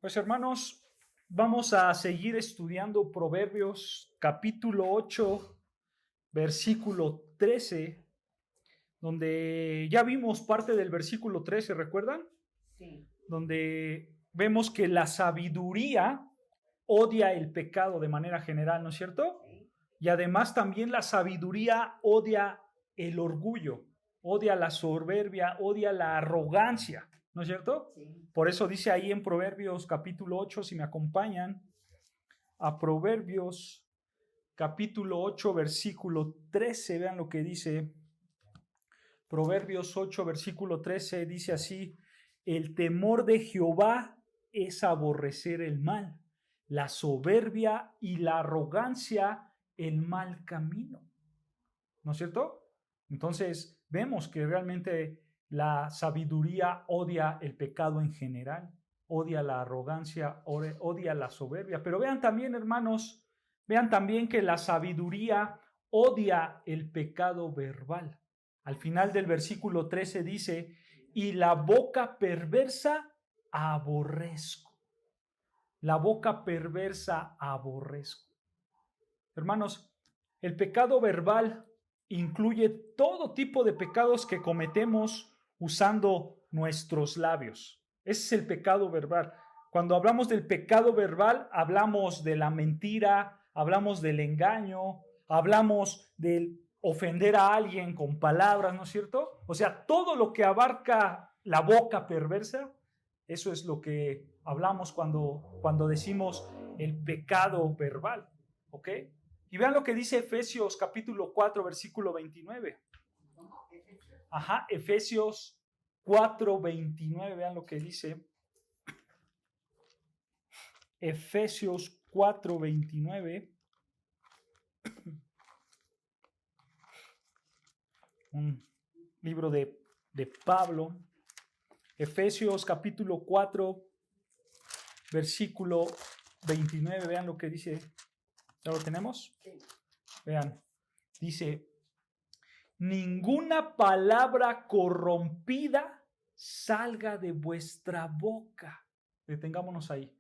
Pues hermanos, vamos a seguir estudiando Proverbios capítulo 8, versículo 13, donde ya vimos parte del versículo 13, ¿recuerdan? Sí. Donde vemos que la sabiduría odia el pecado de manera general, ¿no es cierto? Sí. Y además también la sabiduría odia el orgullo, odia la soberbia, odia la arrogancia, ¿no es cierto? Sí. Por eso dice ahí en Proverbios capítulo 8, si me acompañan, a Proverbios capítulo 8, versículo 13, vean lo que dice. Proverbios 8, versículo 13 dice así: el temor de Jehová es aborrecer el mal, la soberbia y la arrogancia el mal camino. ¿No es cierto? Entonces vemos que realmente la sabiduría odia el pecado en general, odia la arrogancia, odia la soberbia. Pero vean también, hermanos, vean también que la sabiduría odia el pecado verbal. Al final del versículo 13 dice: y la boca perversa aborrezco. La boca perversa aborrezco. Hermanos, el pecado verbal incluye todo tipo de pecados que cometemos usando nuestros labios. Ese es el pecado verbal. Cuando hablamos del pecado verbal, hablamos de la mentira, hablamos del engaño, hablamos del ofender a alguien con palabras, ¿no es cierto? O sea, todo lo que abarca la boca perversa, eso es lo que hablamos cuando decimos el pecado verbal, ¿ok? Y vean lo que dice Efesios capítulo 4, versículo 29. Ajá, Efesios 4, 29, vean lo que dice. Efesios 4, 29. Un libro de Pablo. Efesios capítulo 4, versículo 29, vean lo que dice. ¿Ya lo tenemos? Sí. Vean, dice: ninguna palabra corrompida salga de vuestra boca. Detengámonos ahí.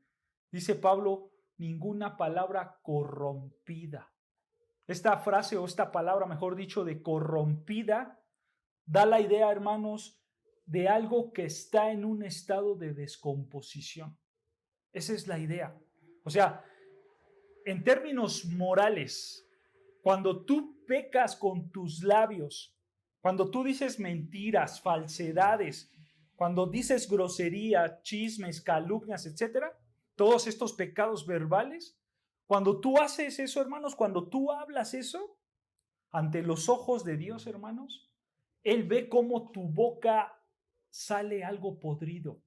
Dice Pablo, ninguna palabra corrompida. Esta frase o esta palabra, mejor dicho, de corrompida, da la idea, hermanos, de algo que está en un estado de descomposición. Esa es la idea. O sea, en términos morales, cuando tú pecas con tus labios, cuando tú dices mentiras, falsedades, cuando dices grosería, chismes, calumnias, etcétera, todos estos pecados verbales, cuando tú haces eso, hermanos, cuando tú hablas eso ante los ojos de Dios, hermanos, Él ve cómo tu boca sale algo podrido,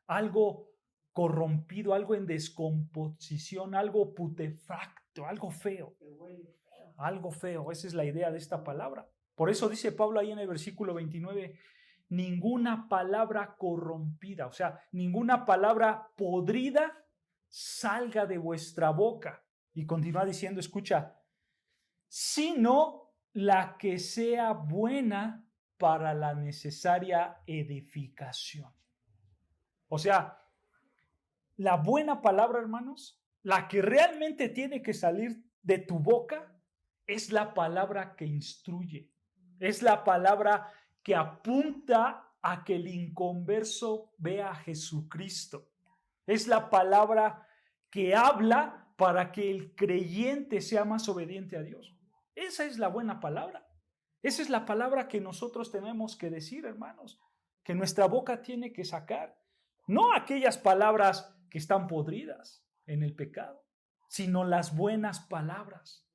algo corrompido, algo en descomposición, algo putefacto, algo feo. Algo feo, esa es la idea de esta palabra. Por eso dice Pablo ahí en el versículo 29, ninguna palabra corrompida, o sea, ninguna palabra podrida salga de vuestra boca. Y continúa diciendo, escucha, sino la que sea buena para la necesaria edificación. O sea, la buena palabra, hermanos, la que realmente tiene que salir de tu boca, es la palabra que instruye, es la palabra que apunta a que el inconverso vea a Jesucristo. Es la palabra que habla para que el creyente sea más obediente a Dios. Esa es la buena palabra. Esa es la palabra que nosotros tenemos que decir, hermanos, que nuestra boca tiene que sacar. No aquellas palabras que están podridas en el pecado, sino las buenas palabras.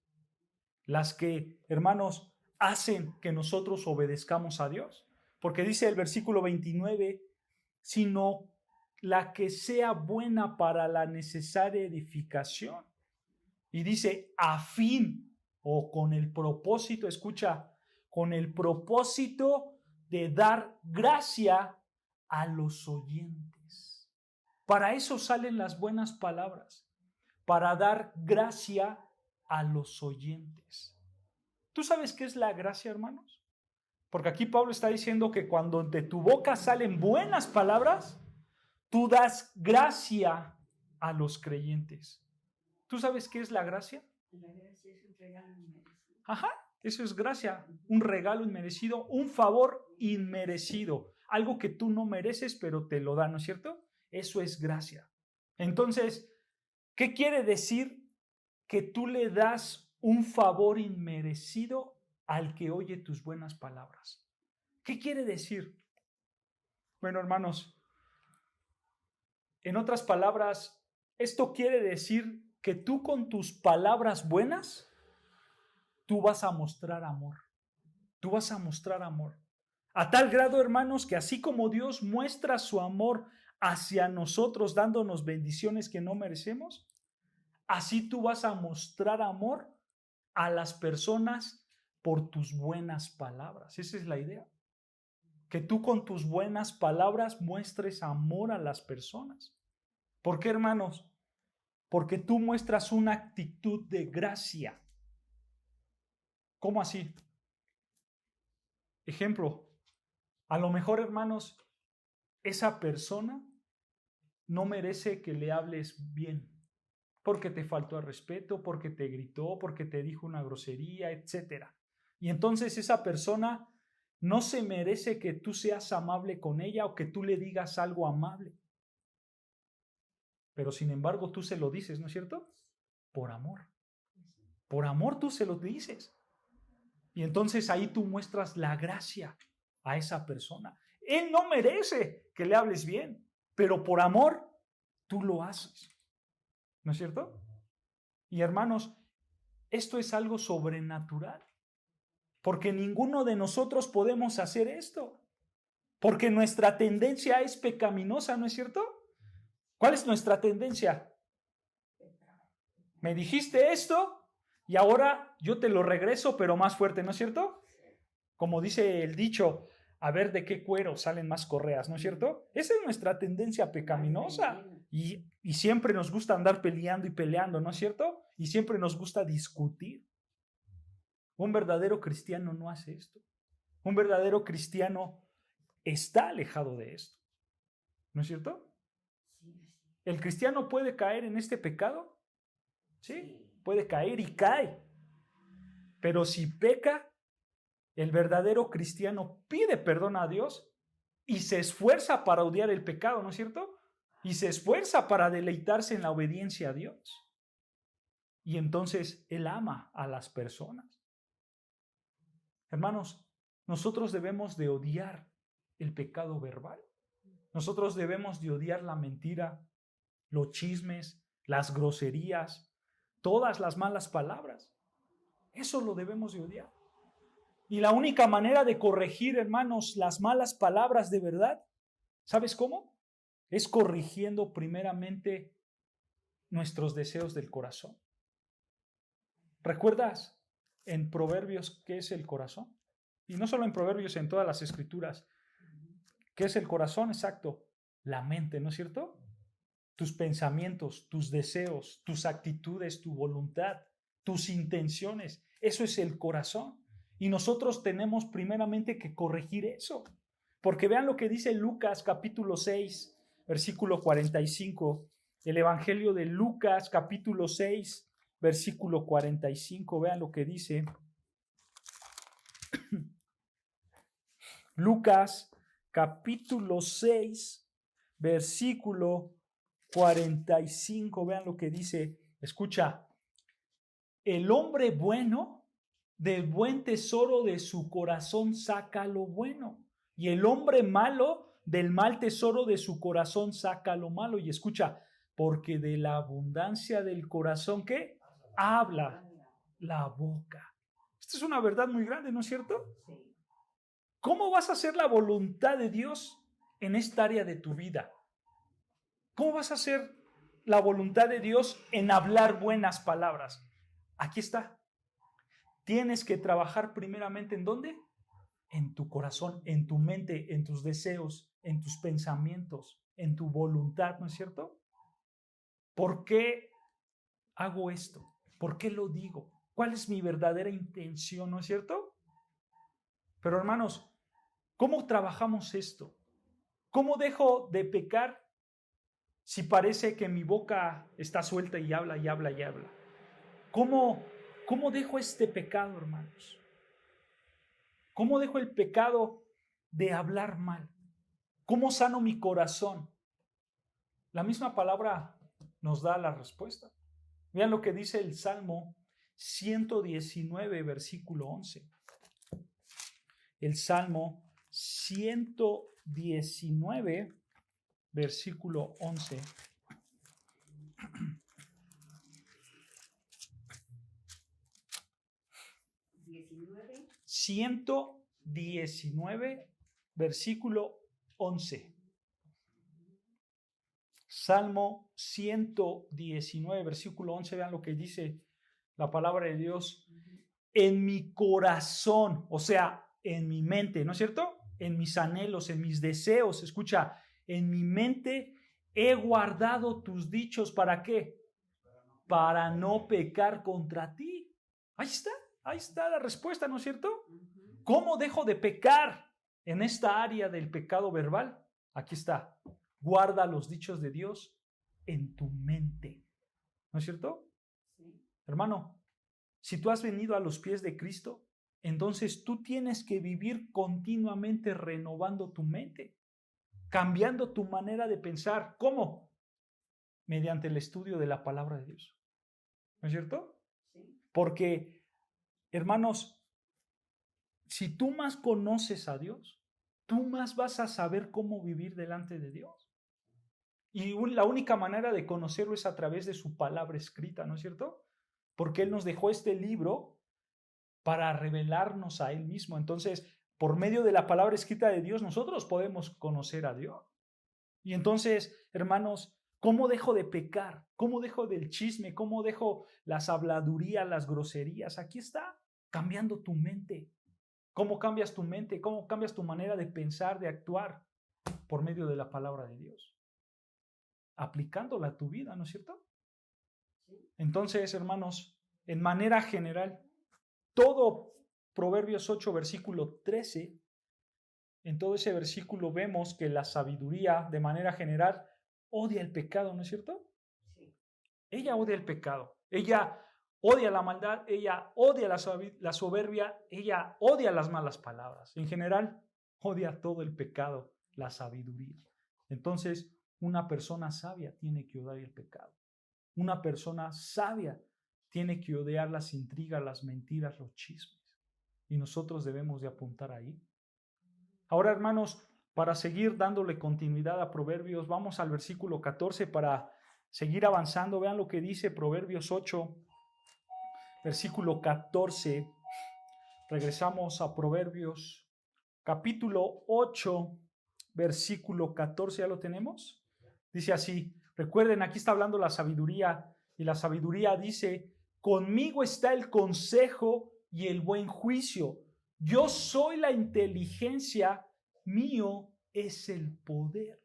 Las que, hermanos, hacen que nosotros obedezcamos a Dios. Porque dice el versículo 29, sino la que sea buena para la necesaria edificación. Y dice, a fin o con el propósito, escucha, con el propósito de dar gracia a los oyentes. Para eso salen las buenas palabras, para dar gracia a los oyentes. ¿Tú sabes qué es la gracia, hermanos? Porque aquí Pablo está diciendo que cuando de tu boca salen buenas palabras, tú das gracia a los creyentes. ¿Tú sabes qué es la gracia? La gracia es un regalo inmerecido. Ajá, eso es gracia, un regalo inmerecido, un favor inmerecido, algo que tú no mereces, pero te lo da, ¿no es cierto? Eso es gracia. Entonces, ¿qué quiere decir que tú le das un favor inmerecido al que oye tus buenas palabras? ¿Qué quiere decir? Bueno, hermanos, en otras palabras, esto quiere decir que tú con tus palabras buenas, tú vas a mostrar amor. Tú vas a mostrar amor. A tal grado, hermanos, que así como Dios muestra su amor hacia nosotros, dándonos bendiciones que no merecemos, así tú vas a mostrar amor a las personas por tus buenas palabras. Esa es la idea. Que tú con tus buenas palabras muestres amor a las personas. ¿Por qué, hermanos? Porque tú muestras una actitud de gracia. ¿Cómo así? Ejemplo, a lo mejor, hermanos, esa persona no merece que le hables bien, porque te faltó el respeto, porque te gritó, porque te dijo una grosería, etc. Y entonces esa persona no se merece que tú seas amable con ella o que tú le digas algo amable. Pero sin embargo tú se lo dices, ¿no es cierto? Por amor. Por amor tú se lo dices. Y entonces ahí tú muestras la gracia a esa persona. Él no merece que le hables bien, pero por amor tú lo haces. ¿No es cierto? Y hermanos, esto es algo sobrenatural, porque ninguno de nosotros podemos hacer esto, porque nuestra tendencia es pecaminosa, ¿no es cierto? ¿Cuál es nuestra tendencia? Me dijiste esto y ahora yo te lo regreso, pero más fuerte, ¿no es cierto? Como dice el dicho, a ver de qué cuero salen más correas, ¿no es cierto? Esa es nuestra tendencia pecaminosa. Y siempre nos gusta andar peleando y peleando, ¿no es cierto? Y siempre nos gusta discutir. Un verdadero cristiano no hace esto. Un verdadero cristiano está alejado de esto. ¿No es cierto? ¿El cristiano puede caer en este pecado? Sí, puede caer y cae. Pero si peca, el verdadero cristiano pide perdón a Dios y se esfuerza para odiar el pecado, ¿no es cierto? Y se esfuerza para deleitarse en la obediencia a Dios. Y entonces Él ama a las personas. Hermanos, nosotros debemos de odiar el pecado verbal. Nosotros debemos de odiar la mentira, los chismes, las groserías, todas las malas palabras. Eso lo debemos de odiar. Y la única manera de corregir, hermanos, las malas palabras de verdad, ¿sabes cómo? Es corrigiendo primeramente nuestros deseos del corazón. ¿Recuerdas en Proverbios qué es el corazón? Y no solo en Proverbios, en todas las escrituras. ¿Qué es el corazón? Exacto. La mente, ¿no es cierto? Tus pensamientos, tus deseos, tus actitudes, tu voluntad, tus intenciones. Eso es el corazón. Y nosotros tenemos primeramente que corregir eso. Porque vean lo que dice Lucas capítulo 6, versículo 45. El Evangelio de Lucas capítulo 6, versículo 45. Vean lo que dice. Lucas capítulo 6, versículo 45. Vean lo que dice. Escucha. El hombre bueno del buen tesoro de su corazón saca lo bueno. Y el hombre malo del mal tesoro de su corazón saca lo malo. Y escucha, porque de la abundancia del corazón, ¿qué? Habla la boca. Esta es una verdad muy grande, ¿no es cierto? ¿Cómo vas a hacer la voluntad de Dios en esta área de tu vida? ¿Cómo vas a hacer la voluntad de Dios en hablar buenas palabras? Aquí está. Tienes que trabajar primeramente ¿en dónde? En tu corazón, en tu mente, en tus deseos, en tus pensamientos, en tu voluntad, ¿no es cierto? ¿Por qué hago esto? ¿Por qué lo digo? ¿Cuál es mi verdadera intención? ¿No es cierto? Pero hermanos, ¿cómo trabajamos esto? ¿Cómo dejo de pecar si parece que mi boca está suelta y habla y habla y habla? ¿Cómo dejo este pecado, hermanos? ¿Cómo dejo el pecado de hablar mal? ¿Cómo sano mi corazón? La misma palabra nos da la respuesta. Vean lo que dice el Salmo 119, versículo 11. El Salmo 119, versículo 11. ¿19? 119, versículo 11. Salmo 119, versículo 11. Vean lo que dice la palabra de Dios. En mi corazón, o sea, en mi mente, ¿no es cierto? En mis anhelos, en mis deseos. Escucha, en mi mente he guardado tus dichos. ¿Para qué? Para no pecar contra ti. Ahí está la respuesta, ¿no es cierto? ¿Cómo dejo de pecar en esta área del pecado verbal? Aquí está. Guarda los dichos de Dios en tu mente. ¿No es cierto? Sí. Hermano, si tú has venido a los pies de Cristo, entonces tú tienes que vivir continuamente renovando tu mente, cambiando tu manera de pensar. ¿Cómo? Mediante el estudio de la palabra de Dios. ¿No es cierto? Sí. Porque, hermanos, si tú más conoces a Dios, tú más vas a saber cómo vivir delante de Dios. Y la única manera de conocerlo es a través de su palabra escrita, ¿no es cierto? Porque Él nos dejó este libro para revelarnos a Él mismo. Entonces, por medio de la palabra escrita de Dios, nosotros podemos conocer a Dios. Y entonces, hermanos, ¿cómo dejo de pecar? ¿Cómo dejo del chisme? ¿Cómo dejo las habladurías, las groserías? Aquí está, cambiando tu mente. ¿Cómo cambias tu mente? ¿Cómo cambias tu manera de pensar, de actuar? Por medio de la palabra de Dios. Aplicándola a tu vida, ¿no es cierto? Sí. Entonces, hermanos, en manera general, todo Proverbios 8, versículo 13, en todo ese versículo vemos que la sabiduría, de manera general, odia el pecado, ¿no es cierto? Sí. Ella odia el pecado, ella odia la maldad, ella odia la soberbia, ella odia las malas palabras. En general, odia todo el pecado, la sabiduría. Entonces, una persona sabia tiene que odiar el pecado. Una persona sabia tiene que odiar las intrigas, las mentiras, los chismes. Y nosotros debemos de apuntar ahí. Ahora, hermanos, para seguir dándole continuidad a Proverbios, vamos al versículo 14 para seguir avanzando. Vean lo que dice Proverbios 8, versículo 14. Regresamos a Proverbios, capítulo 8, versículo 14. ¿Ya lo tenemos? Dice así. Recuerden, aquí está hablando la sabiduría, y la sabiduría dice: conmigo está el consejo y el buen juicio. Yo soy la inteligencia, mío es el poder.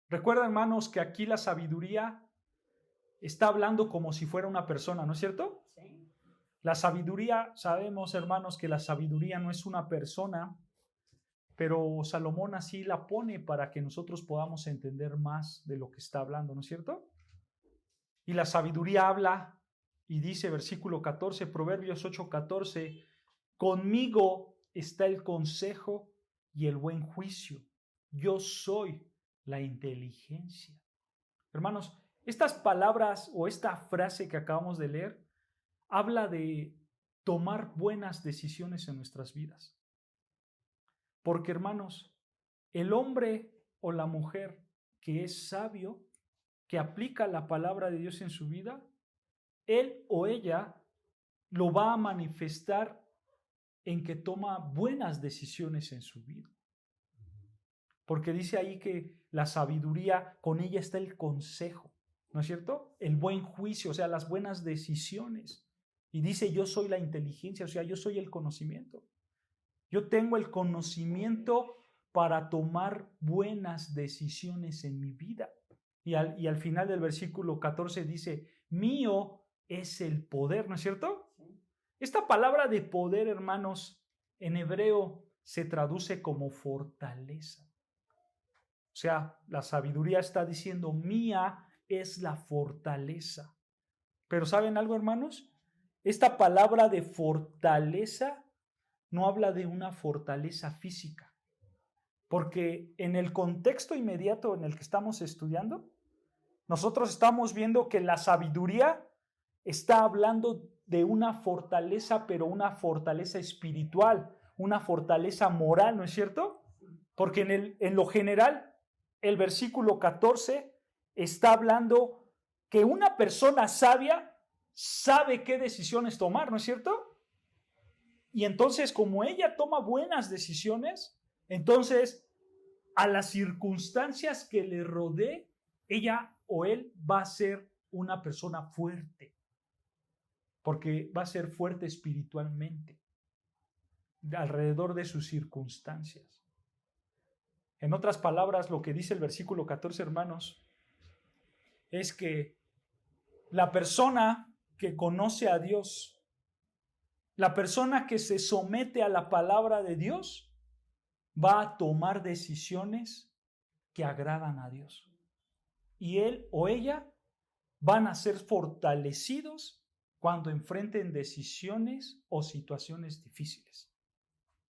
Recuerden, hermanos, que aquí la sabiduría está hablando como si fuera una persona, ¿no es cierto? Sí. La sabiduría, sabemos, hermanos, que la sabiduría no es una persona, pero Salomón así la pone para que nosotros podamos entender más de lo que está hablando, ¿no es cierto? Y la sabiduría habla y dice, versículo 14, Proverbios 8:14, conmigo está el consejo y el buen juicio. Yo soy la inteligencia. Hermanos, estas palabras o esta frase que acabamos de leer habla de tomar buenas decisiones en nuestras vidas. Porque, hermanos, el hombre o la mujer que es sabio, que aplica la palabra de Dios en su vida, él o ella lo va a manifestar en que toma buenas decisiones en su vida. Porque dice ahí que la sabiduría, con ella está el consejo, ¿no es cierto? El buen juicio, o sea, las buenas decisiones. Y dice, yo soy la inteligencia, o sea, yo soy el conocimiento. Yo tengo el conocimiento para tomar buenas decisiones en mi vida. Y al final del versículo 14 dice, mío es el poder, ¿no es cierto? Sí. Esta palabra de poder, hermanos, en hebreo se traduce como fortaleza. O sea, la sabiduría está diciendo, mía es la fortaleza. Pero ¿saben algo, hermanos? Esta palabra de fortaleza no habla de una fortaleza física, porque en el contexto inmediato en el que estamos estudiando, nosotros estamos viendo que la sabiduría está hablando de una fortaleza, pero una fortaleza espiritual, una fortaleza moral, ¿no es cierto? Porque en lo general, el versículo 14 está hablando que una persona sabia sabe qué decisiones tomar, ¿no es cierto? Y entonces, como ella toma buenas decisiones, entonces a las circunstancias que le rodee, ella o él va a ser una persona fuerte, porque va a ser fuerte espiritualmente alrededor de sus circunstancias. En otras palabras, lo que dice el versículo 14, hermanos, es que la persona que conoce a Dios, la persona que se somete a la palabra de Dios, va a tomar decisiones que agradan a Dios. Y él o ella van a ser fortalecidos cuando enfrenten decisiones o situaciones difíciles.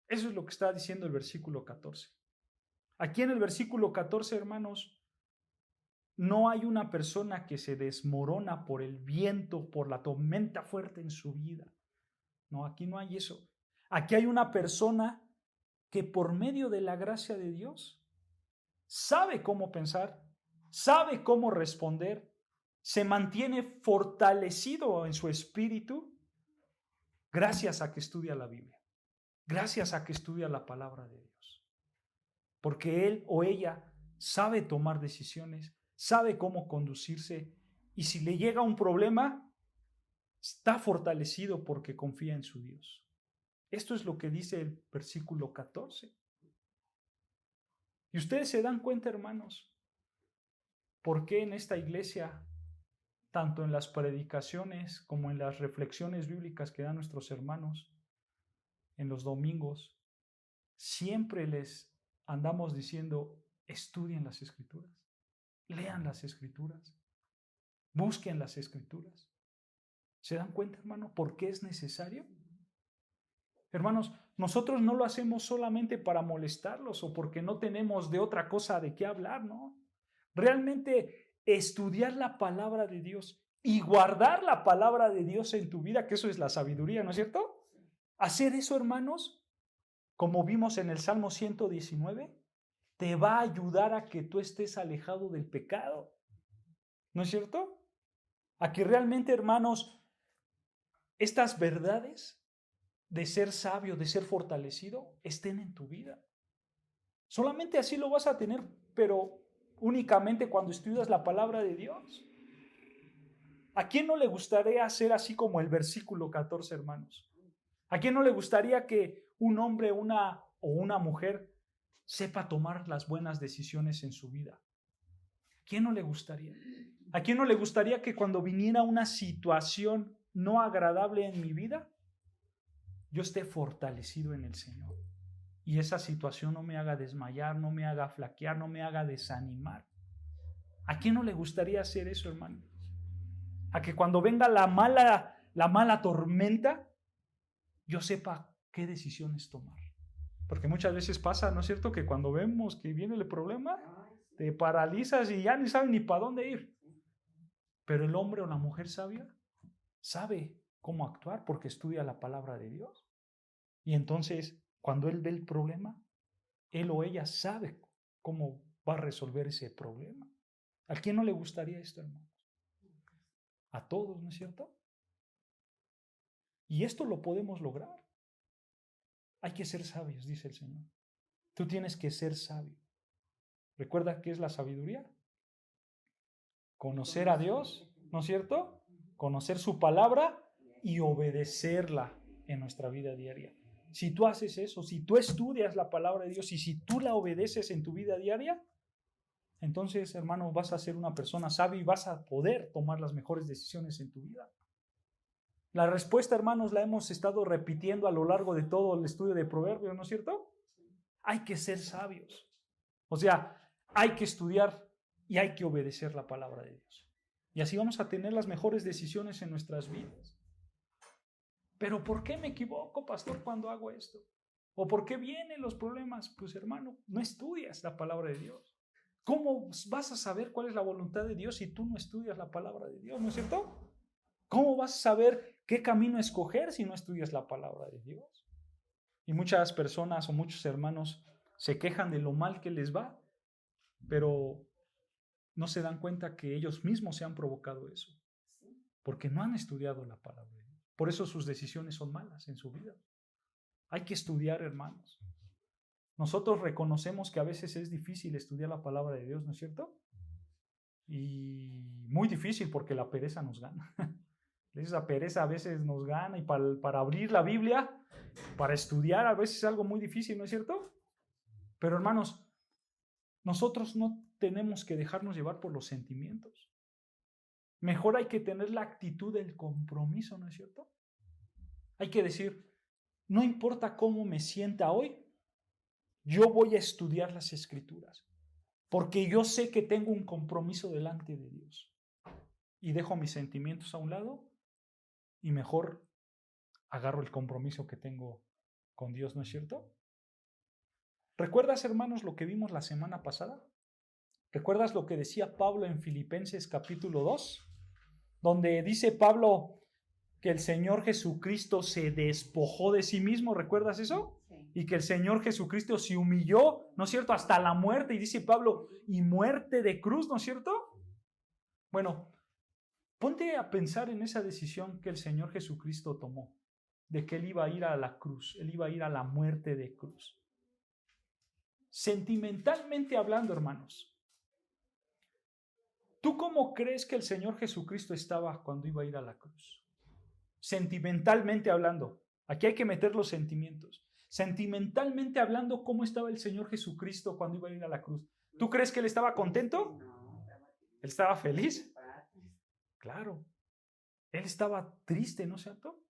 Eso es lo que está diciendo el versículo 14. Aquí en el versículo 14, hermanos, no hay una persona que se desmorona por el viento, por la tormenta fuerte en su vida. No, aquí no hay eso. Aquí hay una persona que por medio de la gracia de Dios sabe cómo pensar, sabe cómo responder, se mantiene fortalecido en su espíritu gracias a que estudia la Biblia, gracias a que estudia la palabra de Dios. Porque él o ella sabe tomar decisiones, sabe cómo conducirse, y si le llega un problema, está fortalecido porque confía en su Dios. Esto es lo que dice el versículo 14. Y ustedes se dan cuenta, hermanos, por qué en esta iglesia, tanto en las predicaciones como en las reflexiones bíblicas que dan nuestros hermanos en los domingos, siempre les andamos diciendo, estudien las Escrituras, lean las Escrituras, busquen las Escrituras. ¿Se dan cuenta, hermano, por qué es necesario? Hermanos, nosotros no lo hacemos solamente para molestarlos o porque no tenemos de otra cosa de qué hablar, ¿no? Realmente estudiar la palabra de Dios y guardar la palabra de Dios en tu vida, que eso es la sabiduría, ¿no es cierto? Hacer eso, hermanos, como vimos en el Salmo 119, te va a ayudar a que tú estés alejado del pecado, ¿no es cierto? A que realmente, hermanos, estas verdades de ser sabio, de ser fortalecido, estén en tu vida. Solamente así lo vas a tener, pero únicamente cuando estudias la palabra de Dios. ¿A quién no le gustaría ser así como el versículo 14, hermanos? ¿A quién no le gustaría que un hombre o una mujer sepa tomar las buenas decisiones en su vida? ¿A quién no le gustaría? ¿A quién no le gustaría que cuando viniera una situación no agradable en mi vida, yo esté fortalecido en el Señor y esa situación no me haga desmayar, no me haga flaquear, no me haga desanimar? ¿A quién no le gustaría hacer eso, hermano? A que cuando venga la mala tormenta, yo sepa qué decisiones tomar. Porque muchas veces pasa, ¿no es cierto?, que cuando vemos que viene el problema, te paralizas y ya ni sabes ni para dónde ir. Pero el hombre o la mujer sabia sabe cómo actuar porque estudia la palabra de Dios. Y entonces, cuando él ve el problema, él o ella sabe cómo va a resolver ese problema. ¿A quién no le gustaría esto, hermanos? A todos, ¿no es cierto? Y esto lo podemos lograr. Hay que ser sabios, dice el Señor. Tú tienes que ser sabio. ¿Recuerda qué es la sabiduría? Conocer a Dios, ¿no es cierto? Conocer su palabra y obedecerla en nuestra vida diaria. Si tú haces eso, si tú estudias la palabra de Dios y si tú la obedeces en tu vida diaria, entonces, hermano, vas a ser una persona sabia y vas a poder tomar las mejores decisiones en tu vida. La respuesta, hermanos, la hemos estado repitiendo a lo largo de todo el estudio de Proverbios, ¿no es cierto? Hay que ser sabios. O sea, hay que estudiar y hay que obedecer la palabra de Dios. Y así vamos a tener las mejores decisiones en nuestras vidas. Pero ¿por qué me equivoco, pastor, cuando hago esto? ¿O por qué vienen los problemas? Pues, hermano, no estudias la palabra de Dios. ¿Cómo vas a saber cuál es la voluntad de Dios si tú no estudias la palabra de Dios? ¿No es cierto? ¿Cómo vas a saber qué camino escoger si no estudias la palabra de Dios? Y muchas personas o muchos hermanos se quejan de lo mal que les va, pero no se dan cuenta que ellos mismos se han provocado eso, porque no han estudiado la palabra de Dios. Por eso sus decisiones son malas en su vida. Hay que estudiar, hermanos. Nosotros reconocemos que a veces es difícil estudiar la palabra de Dios, ¿no es cierto? Y muy difícil porque la pereza nos gana. Esa pereza a veces nos gana y para abrir la Biblia, para estudiar, a veces es algo muy difícil, ¿no es cierto? Pero, hermanos, nosotros no tenemos que dejarnos llevar por los sentimientos. Mejor hay que tener la actitud del compromiso, ¿no es cierto? Hay que decir, no importa cómo me sienta hoy, yo voy a estudiar las Escrituras, porque yo sé que tengo un compromiso delante de Dios. Y dejo mis sentimientos a un lado y mejor agarro el compromiso que tengo con Dios, ¿no es cierto? ¿Recuerdas, hermanos, lo que vimos la semana pasada? ¿Recuerdas lo que decía Pablo en Filipenses capítulo 2? Donde dice Pablo que el Señor Jesucristo se despojó de sí mismo, ¿recuerdas eso? Sí. Y que el Señor Jesucristo se humilló, ¿no es cierto?, hasta la muerte, y dice Pablo, y muerte de cruz, ¿no es cierto? Bueno, ponte a pensar en esa decisión que el Señor Jesucristo tomó, de que Él iba a ir a la cruz, Él iba a ir a la muerte de cruz. Sentimentalmente hablando, hermanos, ¿tú cómo crees que el Señor Jesucristo estaba cuando iba a ir a la cruz? Sentimentalmente hablando, aquí hay que meter los sentimientos. Sentimentalmente hablando, ¿cómo estaba el Señor Jesucristo cuando iba a ir a la cruz? ¿Tú crees que Él estaba contento? ¿Él estaba feliz? Claro. Él estaba triste, ¿no es cierto?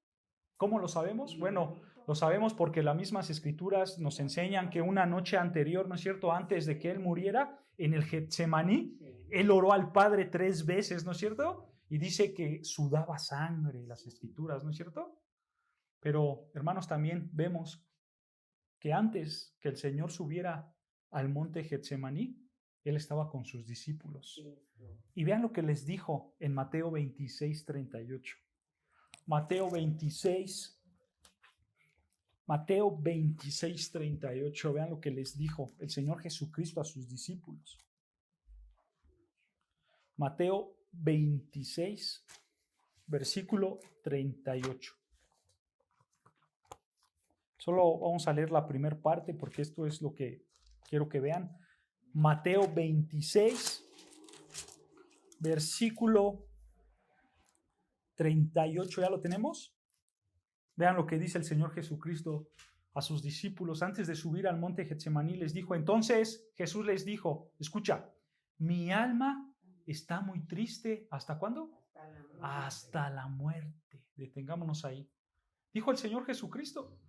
¿Cómo lo sabemos? Bueno, lo sabemos porque las mismas Escrituras nos enseñan que una noche anterior, ¿no es cierto?, antes de que Él muriera, en el Getsemaní, Él oró al Padre 3 veces, ¿no es cierto? Y dice que sudaba sangre las Escrituras, ¿no es cierto? Pero, hermanos, también vemos que antes que el Señor subiera al monte Getsemaní, Él estaba con sus discípulos. Y vean lo que les dijo en Mateo 26, 38. Mateo 26, 38. Vean lo que les dijo el Señor Jesucristo a sus discípulos. Mateo 26, versículo 38. Solo vamos a leer la primera parte porque esto es lo que quiero que vean. Mateo 26, versículo 38. ¿Ya lo tenemos? Vean lo que dice el Señor Jesucristo a sus discípulos antes de subir al monte Getsemaní. Les dijo, entonces Jesús les dijo, escucha, mi alma está muy triste. ¿Hasta cuándo? Hasta la muerte. Detengámonos ahí. Dijo el Señor Jesucristo,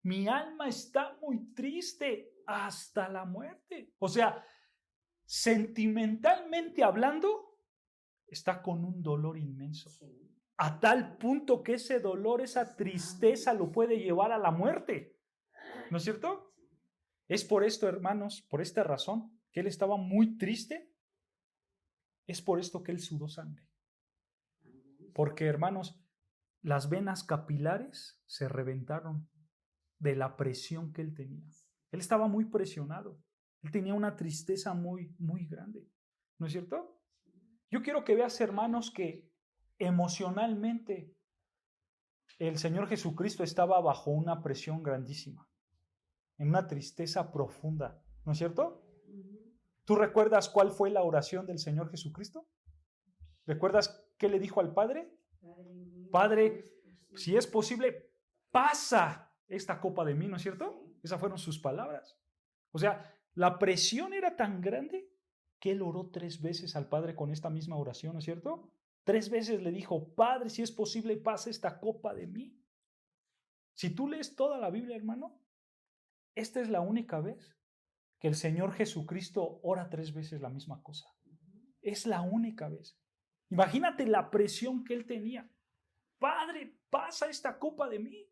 mi alma está muy triste hasta la muerte. O sea, sentimentalmente hablando, está con un dolor inmenso. A tal punto que ese dolor, esa tristeza lo puede llevar a la muerte. ¿No es cierto? Es por esto, hermanos, por esta razón, que él estaba muy triste. Es por esto que él sudó sangre. Porque, hermanos, las venas capilares se reventaron de la presión que él tenía. Él estaba muy presionado. Él tenía una tristeza muy, muy grande. ¿No es cierto? Yo quiero que veas, hermanos, que emocionalmente el Señor Jesucristo estaba bajo una presión grandísima, en una tristeza profunda. ¿No es cierto? ¿Tú recuerdas cuál fue la oración del Señor Jesucristo? ¿Recuerdas qué le dijo al Padre? Padre, si es posible, pasa esta copa de mí, ¿no es cierto? Esas fueron sus palabras. O sea, la presión era tan grande que él oró 3 veces al Padre con esta misma oración, ¿no es cierto? 3 veces le dijo, Padre, si es posible, pasa esta copa de mí. Si tú lees toda la Biblia, hermano, esta es la única vez que el Señor Jesucristo ora 3 veces la misma cosa. Es la única vez. Imagínate la presión que él tenía. Padre, pasa esta copa de mí.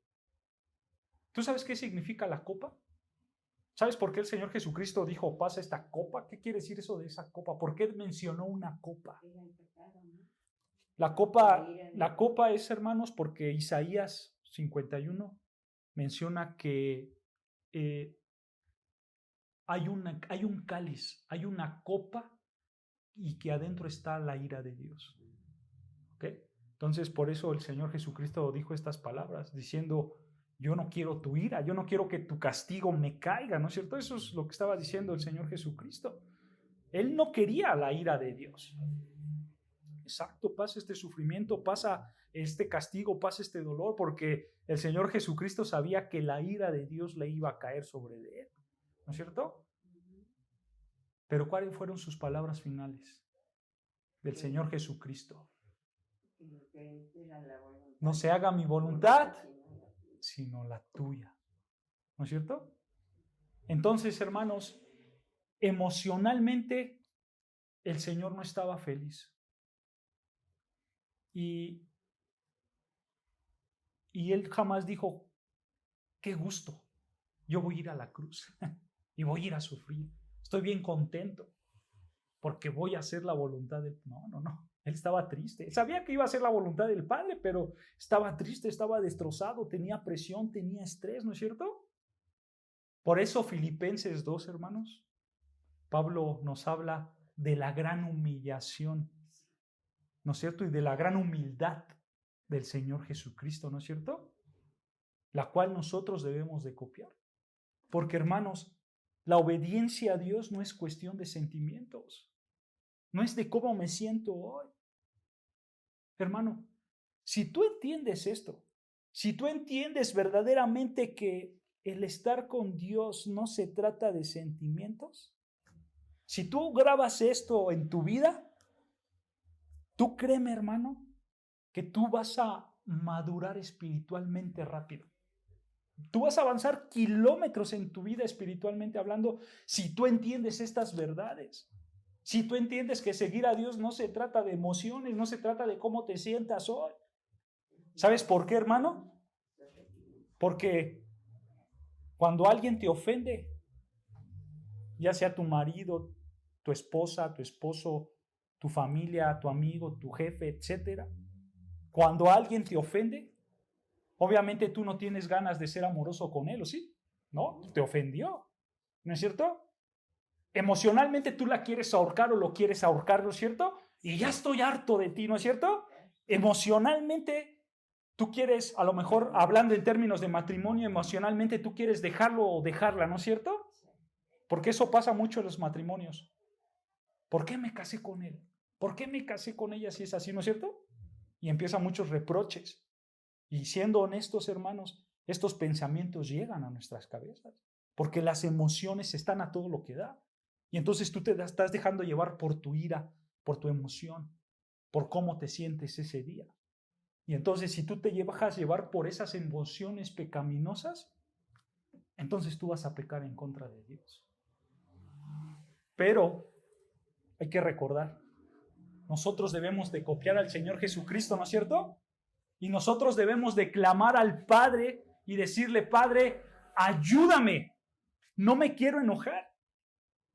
¿Tú sabes qué significa la copa? ¿Sabes por qué el Señor Jesucristo dijo, pasa esta copa? ¿Qué quiere decir eso de esa copa? ¿Por qué mencionó una copa? La copa es, hermanos, porque Isaías 51 menciona que hay un cáliz, hay una copa y que adentro está la ira de Dios. ¿Ok? Entonces, por eso el Señor Jesucristo dijo estas palabras, diciendo, yo no quiero tu ira, yo no quiero que tu castigo me caiga, ¿no es cierto? Eso es lo que estaba diciendo el Señor Jesucristo. Él no quería la ira de Dios. Exacto, pasa este sufrimiento, pasa este castigo, pasa este dolor, porque el Señor Jesucristo sabía que la ira de Dios le iba a caer sobre él, ¿no es cierto? Pero ¿cuáles fueron sus palabras finales del Señor Jesucristo? No se haga mi voluntad, sino la tuya, ¿no es cierto? Entonces, hermanos, emocionalmente el Señor no estaba feliz. Y él jamás dijo, qué gusto, yo voy a ir a la cruz y voy a ir a sufrir. Estoy bien contento porque voy a hacer la voluntad del... No. Él estaba triste. Sabía que iba a hacer la voluntad del Padre, pero estaba triste, estaba destrozado, tenía presión, tenía estrés, ¿no es cierto? Por eso Filipenses 2, hermanos, Pablo nos habla de la gran humillación, ¿no es cierto? Y de la gran humildad del Señor Jesucristo, ¿no es cierto? La cual nosotros debemos de copiar. Porque, hermanos, la obediencia a Dios no es cuestión de sentimientos. No es de cómo me siento hoy. Hermano, si tú entiendes esto, si tú entiendes verdaderamente que el estar con Dios no se trata de sentimientos, si tú grabas esto en tu vida, tú créeme, hermano, que tú vas a madurar espiritualmente rápido. Tú vas a avanzar kilómetros en tu vida espiritualmente hablando si tú entiendes estas verdades. Si tú entiendes que seguir a Dios no se trata de emociones, no se trata de cómo te sientas hoy. ¿Sabes por qué, hermano? Porque cuando alguien te ofende, ya sea tu marido, tu esposa, tu esposo, tu familia, tu amigo, tu jefe, etcétera, cuando alguien te ofende, obviamente tú no tienes ganas de ser amoroso con él, ¿o sí? ¿No? Te ofendió, ¿no es cierto? Emocionalmente tú la quieres ahorcar o lo quieres ahorcar, ¿no es cierto? Y ya estoy harto de ti, ¿no es cierto? Emocionalmente tú quieres, a lo mejor hablando en términos de matrimonio, emocionalmente tú quieres dejarlo o dejarla, ¿no es cierto? Porque eso pasa mucho en los matrimonios. ¿Por qué me casé con él? ¿Por qué me casé con ella si es así, ¿no es cierto? Y empiezan muchos reproches. Y siendo honestos, hermanos, estos pensamientos llegan a nuestras cabezas, porque las emociones están a todo lo que da. Y entonces tú te estás dejando llevar por tu ira, por tu emoción, por cómo te sientes ese día. Y entonces si tú te dejas llevar por esas emociones pecaminosas, entonces tú vas a pecar en contra de Dios. Pero hay que recordar, nosotros debemos de copiar al Señor Jesucristo, ¿no es cierto? Y nosotros debemos de clamar al Padre y decirle, Padre, ayúdame, no me quiero enojar.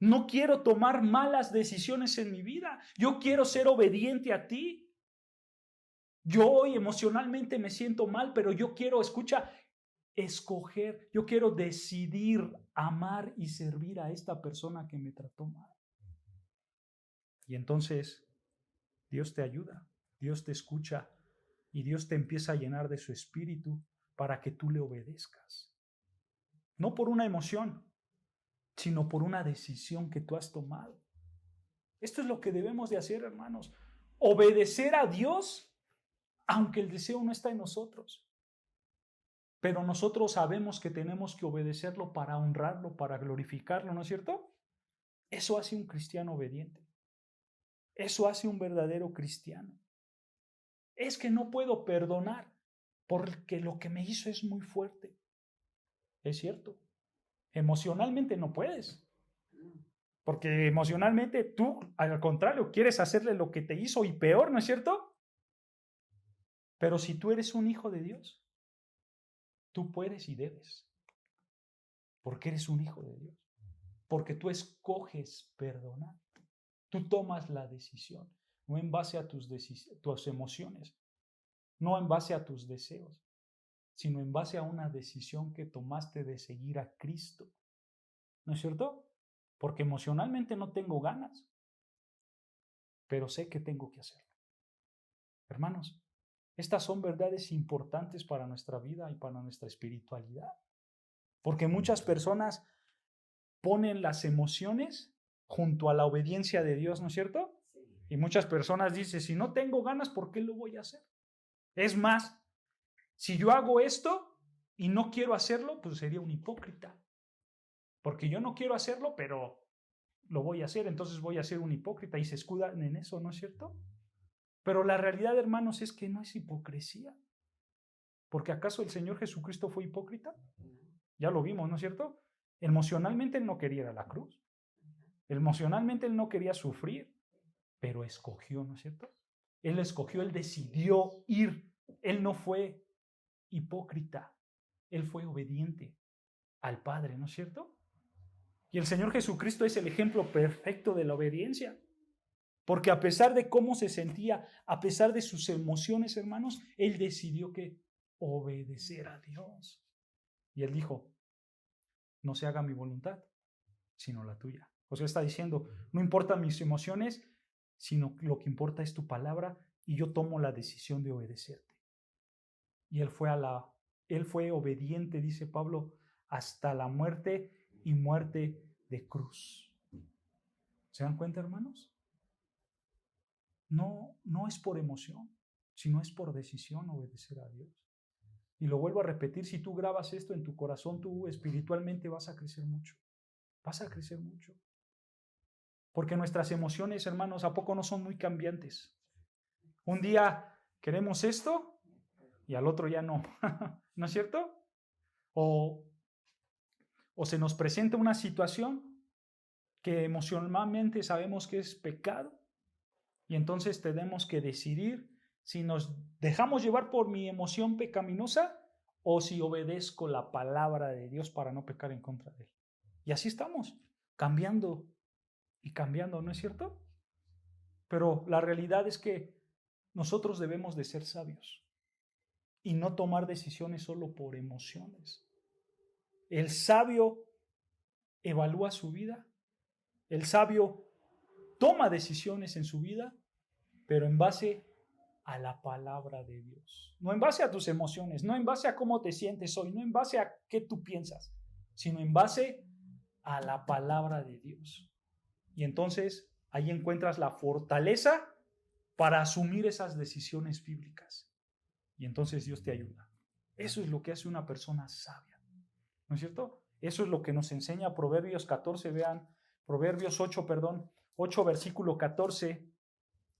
No quiero tomar malas decisiones en mi vida. Yo quiero ser obediente a ti. Yo hoy emocionalmente me siento mal, pero yo quiero, escucha, escoger. Yo quiero decidir amar y servir a esta persona que me trató mal. Y entonces Dios te ayuda, Dios te escucha y Dios te empieza a llenar de su espíritu para que tú le obedezcas. No por una emoción, sino por una decisión que tú has tomado. Esto es lo que debemos de hacer, hermanos. Obedecer a Dios, aunque el deseo no está en nosotros. Pero nosotros sabemos que tenemos que obedecerlo para honrarlo, para glorificarlo, ¿no es cierto? Eso hace un cristiano obediente. Eso hace un verdadero cristiano. Es que no puedo perdonar porque lo que me hizo es muy fuerte. Es cierto. Emocionalmente no puedes. Porque emocionalmente tú, al contrario, quieres hacerle lo que te hizo y peor, ¿no es cierto? Pero si tú eres un hijo de Dios, tú puedes y debes. Porque eres un hijo de Dios. Porque tú escoges perdonar. Tú tomas la decisión, no en base a tus emociones, no en base a tus deseos, sino en base a una decisión que tomaste de seguir a Cristo. ¿No es cierto? Porque emocionalmente no tengo ganas, pero sé que tengo que hacerlo. Hermanos, estas son verdades importantes para nuestra vida y para nuestra espiritualidad. Porque muchas personas ponen las emociones junto a la obediencia de Dios, ¿no es cierto? Y muchas personas dicen, si no tengo ganas, ¿por qué lo voy a hacer? Es más, si yo hago esto y no quiero hacerlo, pues sería un hipócrita. Porque yo no quiero hacerlo, pero lo voy a hacer, entonces voy a ser un hipócrita y se escudan en eso, ¿no es cierto? Pero la realidad, hermanos, es que no es hipocresía. Porque ¿acaso el Señor Jesucristo fue hipócrita? Ya lo vimos, ¿no es cierto? Emocionalmente Él no quería ir a la cruz. Emocionalmente Él no quería sufrir, pero escogió, ¿no es cierto? Él escogió, Él decidió ir. Él no fue hipócrita. Él fue obediente al Padre, ¿no es cierto? Y el Señor Jesucristo es el ejemplo perfecto de la obediencia. Porque a pesar de cómo se sentía, a pesar de sus emociones, hermanos, Él decidió que obedecer a Dios. Y Él dijo, no se haga mi voluntad, sino la tuya. O sea, está diciendo, no importan mis emociones, sino lo que importa es tu palabra y yo tomo la decisión de obedecerte. Y Él fue obediente, dice Pablo, hasta la muerte y muerte de cruz. ¿Se dan cuenta, hermanos? No es por emoción, sino es por decisión obedecer a Dios. Y lo vuelvo a repetir, si tú grabas esto en tu corazón, tú espiritualmente vas a crecer mucho. Vas a crecer mucho. Porque nuestras emociones, hermanos, ¿a poco no son muy cambiantes? Un día queremos esto y al otro ya no. ¿No es cierto? O se nos presenta una situación que emocionalmente sabemos que es pecado y entonces tenemos que decidir si nos dejamos llevar por mi emoción pecaminosa o si obedezco la palabra de Dios para no pecar en contra de Él. Y así estamos, cambiando y cambiando, ¿no es cierto? Pero la realidad es que nosotros debemos de ser sabios y no tomar decisiones solo por emociones. El sabio evalúa su vida, el sabio toma decisiones en su vida, pero en base a la palabra de Dios. No en base a tus emociones, no en base a cómo te sientes hoy, no en base a qué tú piensas, sino en base a la palabra de Dios. Y entonces ahí encuentras la fortaleza para asumir esas decisiones bíblicas. Y entonces Dios te ayuda. Eso es lo que hace una persona sabia. ¿No es cierto? Eso es lo que nos enseña Proverbios 14, vean, Proverbios 8, 8 versículo 14.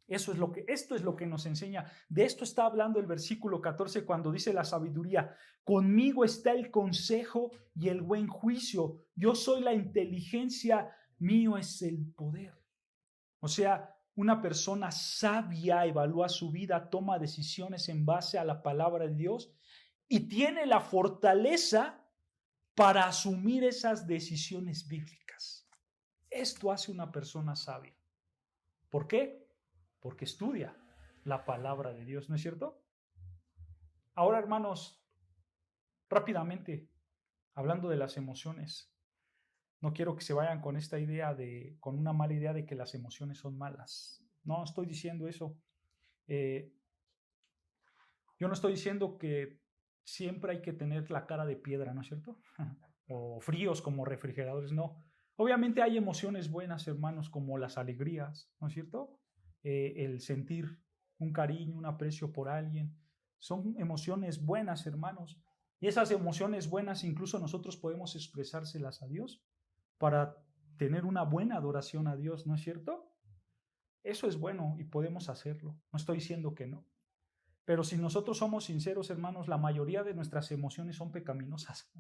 Esto es lo que nos enseña. De esto está hablando el versículo 14 cuando dice la sabiduría. Conmigo está el consejo y el buen juicio. Yo soy la inteligencia, mío es el poder. O sea, una persona sabia evalúa su vida, toma decisiones en base a la palabra de Dios y tiene la fortaleza para asumir esas decisiones bíblicas. Esto hace una persona sabia. ¿Por qué? Porque estudia la palabra de Dios, ¿no es cierto? Ahora, hermanos, rápidamente, hablando de las emociones, no quiero que se vayan con esta idea con una mala idea de que las emociones son malas. No estoy diciendo eso. Yo no estoy diciendo que siempre hay que tener la cara de piedra, ¿no es cierto? O fríos como refrigeradores, no. Obviamente hay emociones buenas, hermanos, como las alegrías, ¿no es cierto? El sentir un cariño, un aprecio por alguien. Son emociones buenas, hermanos. Y esas emociones buenas incluso nosotros podemos expresárselas a Dios para tener una buena adoración a Dios, ¿no es cierto? Eso es bueno y podemos hacerlo. No estoy diciendo que no. Pero si nosotros somos sinceros, hermanos, la mayoría de nuestras emociones son pecaminosas.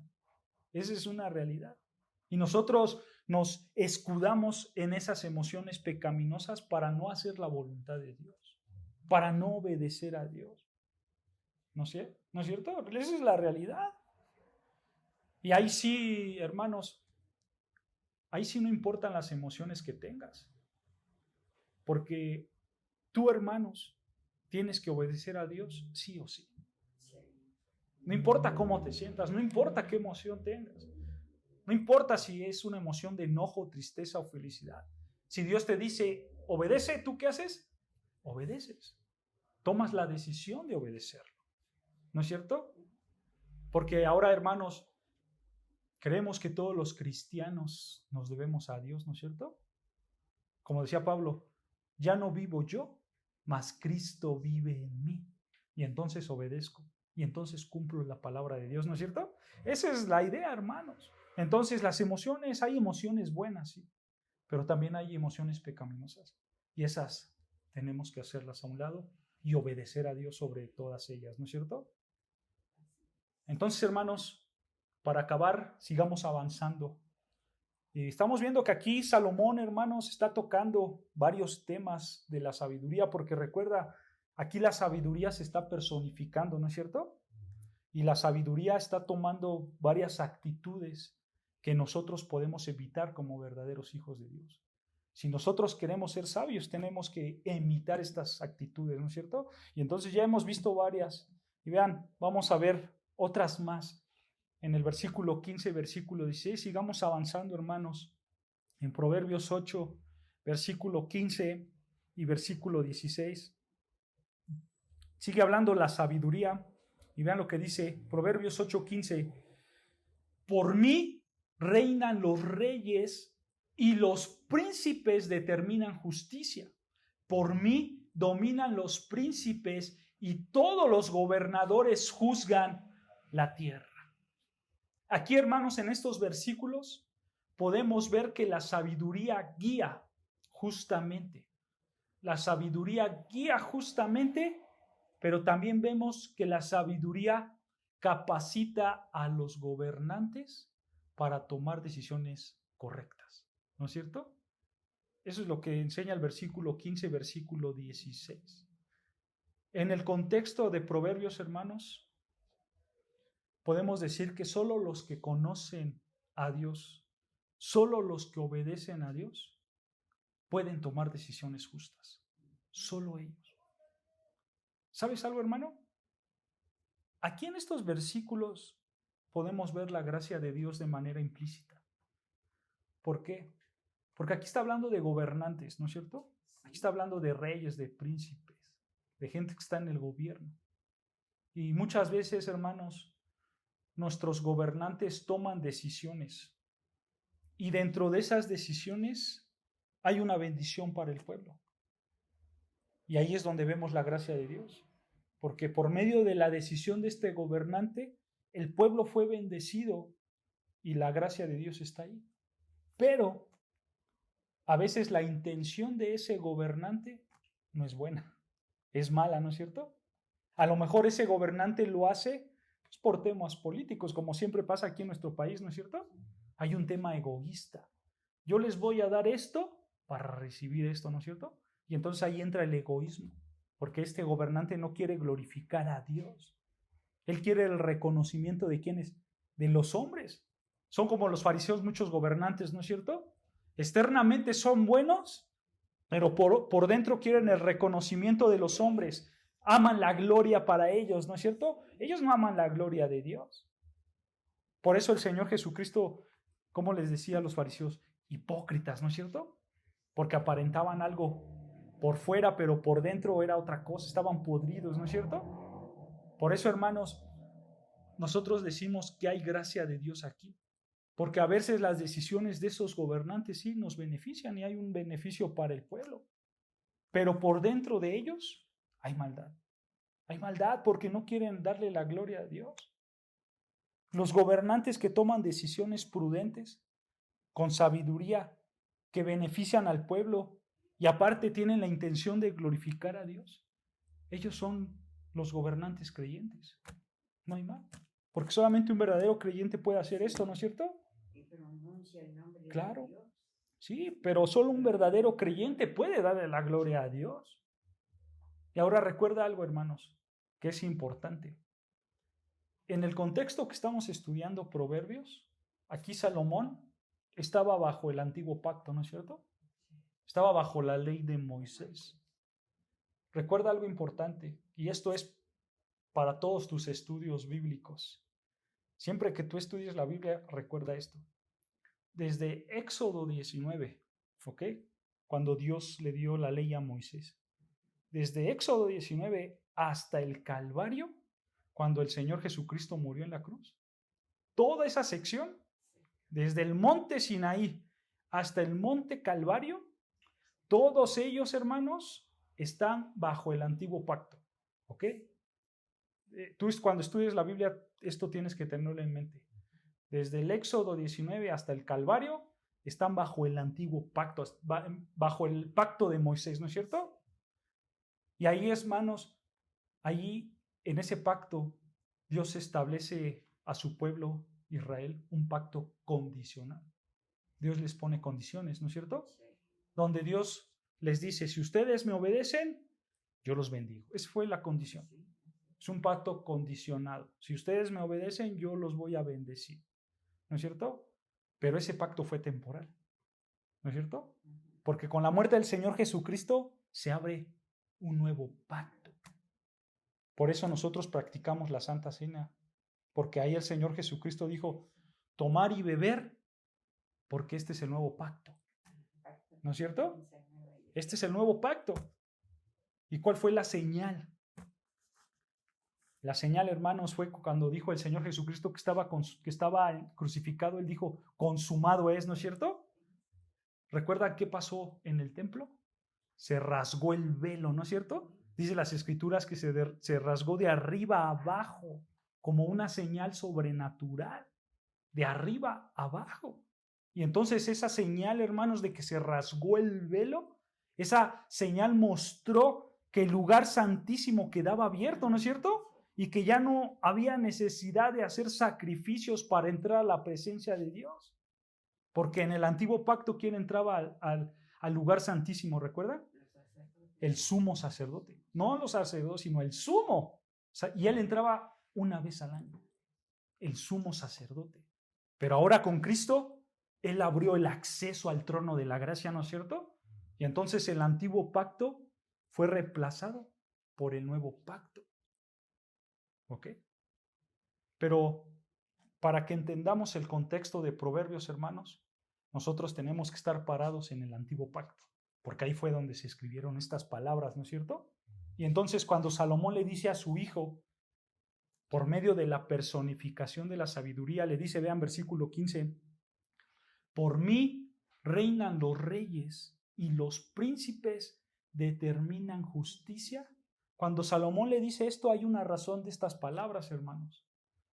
Esa es una realidad. Y nosotros nos escudamos en esas emociones pecaminosas para no hacer la voluntad de Dios, para no obedecer a Dios. ¿No es cierto? ¿No es cierto? Esa es la realidad. Y ahí sí, hermanos, ahí sí no importan las emociones que tengas. Porque tú, hermanos, tienes que obedecer a Dios sí o sí. No importa cómo te sientas, no importa qué emoción tengas. No importa si es una emoción de enojo, tristeza o felicidad. Si Dios te dice, obedece, ¿tú qué haces? Obedeces. Tomas la decisión de obedecerlo. ¿No es cierto? Porque ahora, hermanos, creemos que todos los cristianos nos debemos a Dios, ¿no es cierto? Como decía Pablo, ya no vivo yo, mas Cristo vive en mí. Y entonces obedezco. Y entonces cumplo la palabra de Dios, ¿no es cierto? Esa es la idea, hermanos. Entonces las emociones, hay emociones buenas, sí, pero también hay emociones pecaminosas. Y esas tenemos que hacerlas a un lado y obedecer a Dios sobre todas ellas, ¿no es cierto? Entonces, hermanos, para acabar, sigamos avanzando. Y estamos viendo que aquí Salomón, hermanos, está tocando varios temas de la sabiduría, porque recuerda, aquí la sabiduría se está personificando, ¿no es cierto? Y la sabiduría está tomando varias actitudes que nosotros podemos evitar como verdaderos hijos de Dios. Si nosotros queremos ser sabios, tenemos que imitar estas actitudes, ¿no es cierto? Y entonces ya hemos visto varias. Y vean, vamos a ver otras más. En el versículo 15, versículo 16, sigamos avanzando, hermanos. En Proverbios 8, versículo 15 y versículo 16. Sigue hablando la sabiduría. Y vean lo que dice Proverbios 8:15. Por mí reinan los reyes y los príncipes determinan justicia. Por mí dominan los príncipes y todos los gobernadores juzgan la tierra. Aquí, hermanos, en estos versículos podemos ver que la sabiduría guía justamente. La sabiduría guía justamente, pero también vemos que la sabiduría capacita a los gobernantes para tomar decisiones correctas. ¿No es cierto? Eso es lo que enseña el versículo 15, versículo 16. En el contexto de Proverbios, hermanos, podemos decir que solo los que conocen a Dios, solo los que obedecen a Dios, pueden tomar decisiones justas. Solo ellos. ¿Sabes algo, hermano? Aquí en estos versículos podemos ver la gracia de Dios de manera implícita. ¿Por qué? Porque aquí está hablando de gobernantes, ¿no es cierto? Aquí está hablando de reyes, de príncipes, de gente que está en el gobierno. Y muchas veces, hermanos, nuestros gobernantes toman decisiones. Y dentro de esas decisiones hay una bendición para el pueblo. Y ahí es donde vemos la gracia de Dios. Porque por medio de la decisión de este gobernante, el pueblo fue bendecido y la gracia de Dios está ahí. Pero a veces la intención de ese gobernante no es buena, es mala, ¿no es cierto? A lo mejor ese gobernante lo hace pues, por temas políticos, como siempre pasa aquí en nuestro país, ¿no es cierto? Hay un tema egoísta. Yo les voy a dar esto para recibir esto, ¿no es cierto? Y entonces ahí entra el egoísmo, porque este gobernante no quiere glorificar a Dios. Él quiere el reconocimiento de ¿quiénes? De los hombres. Son como los fariseos, muchos gobernantes, ¿no es cierto? Externamente son buenos, pero por dentro quieren el reconocimiento de los hombres. Aman la gloria para ellos, ¿no es cierto? Ellos no aman la gloria de Dios. Por eso el Señor Jesucristo, como les decía a los fariseos, hipócritas, ¿no es cierto? Porque aparentaban algo por fuera, pero por dentro era otra cosa, estaban podridos, ¿no es cierto? Por eso, hermanos, nosotros decimos que hay gracia de Dios aquí, porque a veces las decisiones de esos gobernantes sí nos benefician y hay un beneficio para el pueblo, pero por dentro de ellos hay maldad. Hay maldad porque no quieren darle la gloria a Dios. Los gobernantes que toman decisiones prudentes, con sabiduría, que benefician al pueblo y aparte tienen la intención de glorificar a Dios, ellos son los gobernantes creyentes. No hay más. Porque solamente un verdadero creyente puede hacer esto, ¿no es cierto? Y pronuncia el nombre Claro. de Dios. Sí, pero solo un verdadero creyente puede darle la gloria a Dios. Y ahora recuerda algo, hermanos, que es importante. En el contexto que estamos estudiando Proverbios, aquí Salomón estaba bajo el antiguo pacto, ¿no es cierto? Estaba bajo la ley de Moisés. Recuerda algo importante, y esto es para todos tus estudios bíblicos. Siempre que tú estudies la Biblia, recuerda esto. Desde Éxodo 19, ¿ok? Cuando Dios le dio la ley a Moisés. Desde Éxodo 19 hasta el Calvario, cuando el Señor Jesucristo murió en la cruz. Toda esa sección, desde el monte Sinaí hasta el monte Calvario, todos ellos, hermanos, están bajo el antiguo pacto. ¿Ok? Tú cuando estudies la Biblia, esto tienes que tenerlo en mente. Desde el Éxodo 19 hasta el Calvario, están bajo el antiguo pacto, bajo el pacto de Moisés, ¿no es cierto? Y ahí, hermanos, allí en ese pacto, Dios establece a su pueblo Israel un pacto condicional. Dios les pone condiciones, ¿no es cierto? Donde Dios les dice, si ustedes me obedecen, yo los bendigo. Esa fue la condición. Es un pacto condicionado. Si ustedes me obedecen, yo los voy a bendecir. ¿No es cierto? Pero ese pacto fue temporal. ¿No es cierto? Porque con la muerte del Señor Jesucristo se abre un nuevo pacto. Por eso nosotros practicamos la Santa Cena. Porque ahí el Señor Jesucristo dijo, tomar y beber, porque este es el nuevo pacto. ¿No es cierto? Este es el nuevo pacto. ¿Y cuál fue la señal? La señal, hermanos, fue cuando dijo el Señor Jesucristo que estaba crucificado. Él dijo, consumado es, ¿no es cierto? ¿Recuerdan qué pasó en el templo? Se rasgó el velo, ¿no es cierto? Dice las Escrituras que se rasgó de arriba a abajo, como una señal sobrenatural, de arriba a abajo. Y entonces esa señal, hermanos, de que se rasgó el velo, esa señal mostró que el lugar santísimo quedaba abierto, ¿no es cierto? Y que ya no había necesidad de hacer sacrificios para entrar a la presencia de Dios. Porque en el antiguo pacto, ¿quién entraba al lugar santísimo? ¿Recuerdan? El sumo sacerdote. No los sacerdotes, sino el sumo. Y él entraba una vez al año. El sumo sacerdote. Pero ahora con Cristo, Él abrió el acceso al trono de la gracia, ¿no es cierto? Y entonces el antiguo pacto fue reemplazado por el nuevo pacto. ¿Ok? Pero para que entendamos el contexto de Proverbios, hermanos, nosotros tenemos que estar parados en el antiguo pacto, porque ahí fue donde se escribieron estas palabras, ¿no es cierto? Y entonces cuando Salomón le dice a su hijo, por medio de la personificación de la sabiduría, le dice, vean versículo 15, por mí reinan los reyes y los príncipes determinan justicia. Cuando Salomón le dice esto, hay una razón de estas palabras, hermanos.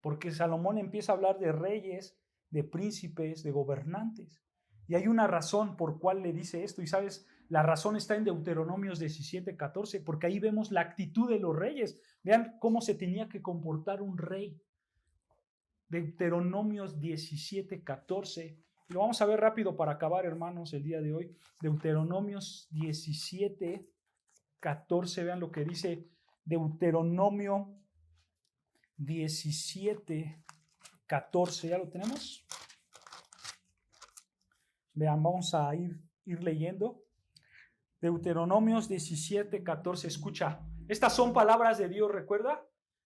Porque Salomón empieza a hablar de reyes, de príncipes, de gobernantes. Y hay una razón por cual le dice esto. Y sabes, la razón está en Deuteronomios 17:14, porque ahí vemos la actitud de los reyes. Vean cómo se tenía que comportar un rey. Deuteronomios 17:14. Lo vamos a ver rápido para acabar, hermanos, el día de hoy. Deuteronomios 17:14. Vean lo que dice Deuteronomio 17:14. ¿Ya lo tenemos? Vean, vamos a ir leyendo. Deuteronomios 17:14. Escucha, estas son palabras de Dios, ¿recuerda?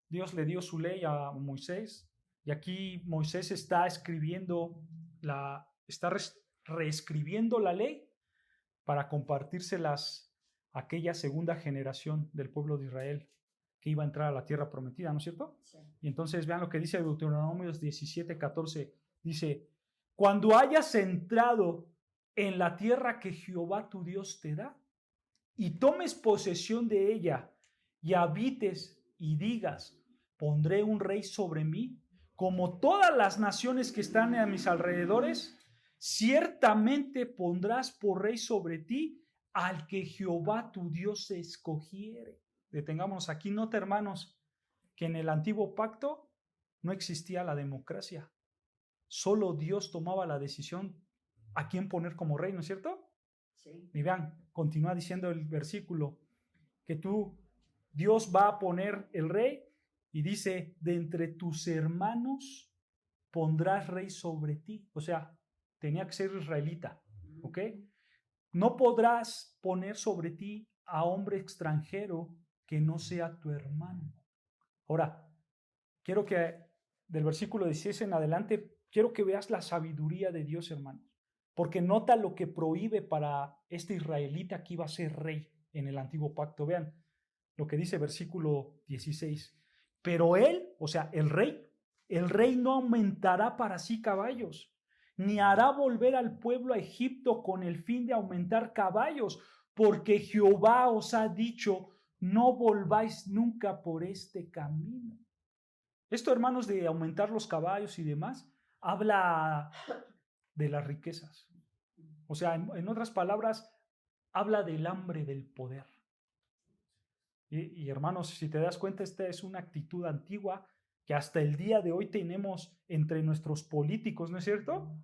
Dios le dio su ley a Moisés. Y aquí Moisés está reescribiendo la ley para compartírselas a aquella segunda generación del pueblo de Israel que iba a entrar a la tierra prometida, ¿no es cierto? Sí. Y entonces vean lo que dice Deuteronomios 17:14. Dice, cuando hayas entrado en la tierra que Jehová tu Dios te da y tomes posesión de ella y habites y digas, pondré un rey sobre mí, como todas las naciones que están a mis alrededores, ciertamente pondrás por rey sobre ti al que Jehová tu Dios escogiere. detengámonos aquí. Nota, hermanos, que en el antiguo pacto no existía la democracia. Solo Dios tomaba la decisión a quién poner como rey, ¿no es cierto? Sí. Y vean, continúa diciendo el versículo, que Dios va a poner el rey y dice, de entre tus hermanos pondrás rey sobre ti. O sea, tenía que ser israelita, ¿ok? No podrás poner sobre ti a hombre extranjero que no sea tu hermano. Ahora, quiero que del versículo 16 en adelante, quiero que veas la sabiduría de Dios, hermanos. Porque nota lo que prohíbe para este israelita que iba a ser rey en el antiguo pacto. Vean lo que dice versículo 16. Pero él, o sea, el rey no aumentará para sí caballos, ni hará volver al pueblo a Egipto con el fin de aumentar caballos, porque Jehová os ha dicho, no volváis nunca por este camino. Esto, hermanos, de aumentar los caballos y demás, habla de las riquezas. O sea, en otras palabras, habla del hambre del poder. Y hermanos, si te das cuenta, esta es una actitud antigua que hasta el día de hoy tenemos entre nuestros políticos, ¿no es cierto?